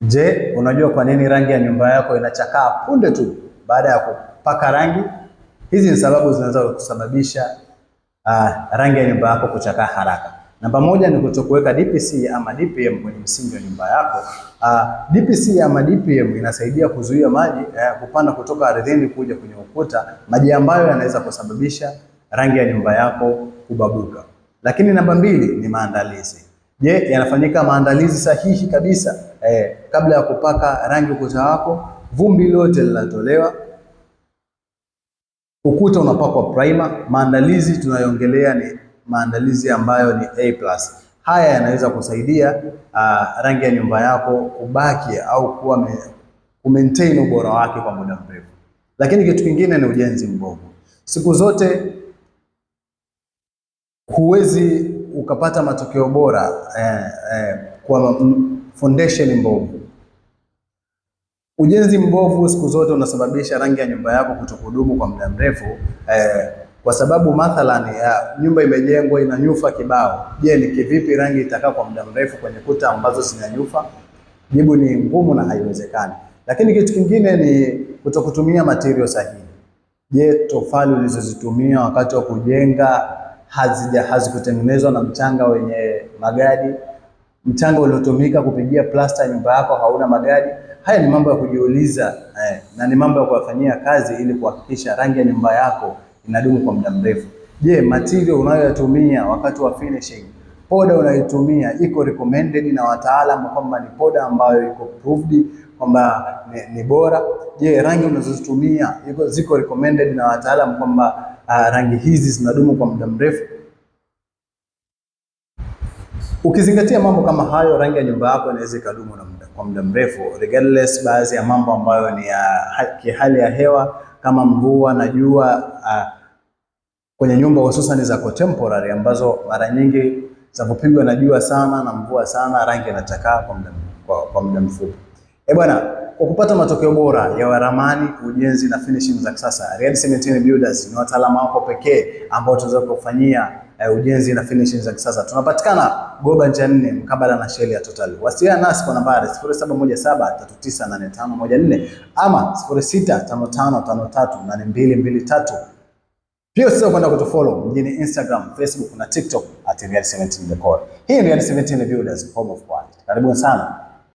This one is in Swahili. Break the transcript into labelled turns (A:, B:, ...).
A: Je, unajua kwa nini rangi ya nyumba yako inachakaa punde tu baada ya kupaka rangi? Hizi ni sababu zinaweza kusababisha rangi ya nyumba yako kuchakaa haraka. Namba moja ni kutokuweka DPC ama DPM kwenye msingi wa nyumba yako. DPC ama DPM inasaidia kuzuia maji kupanda kutoka ardhini kuja kwenye ukuta, maji ambayo yanaweza kusababisha rangi ya nyumba yako kubabuka. Lakini namba mbili ni maandalizi. Je, yanafanyika maandalizi sahihi kabisa kabla ya kupaka rangi ukuta wako? Vumbi lote linatolewa, ukuta unapakwa primer. Maandalizi tunayoongelea ni maandalizi ambayo ni A+. Haya yanaweza kusaidia rangi ya nyumba yako kubaki au kuwa maintain ubora wake kwa muda mrefu. Lakini kitu kingine ni ujenzi mbovu. Siku zote huwezi ukapata matokeo bora kwa foundation mbovu. Ujenzi mbovu siku zote unasababisha rangi ya nyumba yako kutokudumu kwa muda mrefu, kwa sababu mathalan nyumba imejengwa ina nyufa kibao. Je, ni kivipi rangi itakaa kwa muda mrefu kwenye kuta ambazo zina nyufa? Jibu ni ngumu na haiwezekani. Lakini kitu kingine ni kutokutumia material sahihi. Je, tofali ulizozitumia wakati wa kujenga hazikutengenezwa na mchanga wenye magadi? Mchanga uliotumika kupigia plasta nyumba yako hauna magadi? Haya ni mambo ya kujiuliza na ni mambo ya kuyafanyia kazi ili kuhakikisha rangi ya nyumba yako inadumu kwa muda mrefu. Je, material unayotumia wakati wa finishing, poda unayotumia iko recommended na wataalamu kwamba ni poda ambayo iko proved kwamba ni bora? Je, rangi unazozitumia ziko recommended na wataalamu kwamba rangi hizi zinadumu kwa muda mrefu? Ukizingatia mambo kama hayo, rangi ya nyumba yako inaweza ikadumu kwa muda mrefu regardless baadhi ya mambo ambayo ni ya hali ya hewa kama mvua na jua kwenye nyumba hususan za contemporary ambazo mara nyingi zinapopigwa na jua sana na mvua sana, rangi inachakaa kwa muda mfupi. Bwana, kwa kupata matokeo bora ya ramani, ujenzi na finishing za kisasa, Riyad Cement Builders ni wataalamu wako pekee ambao tunaweza kufanyia ujenzi na finishing za kisasa. Tunapatikana Goba njia 4 mkabala na Shell ya Total. Wasiliana nasi kwa nambari 0717398514 ama 0655538223. Pia usisahau kwenda kutufollow mjini Instagram, Facebook na TikTok @Riyad Cement Decor. Hii ni Riyad Cement Builders, home of quality. Karibuni sana.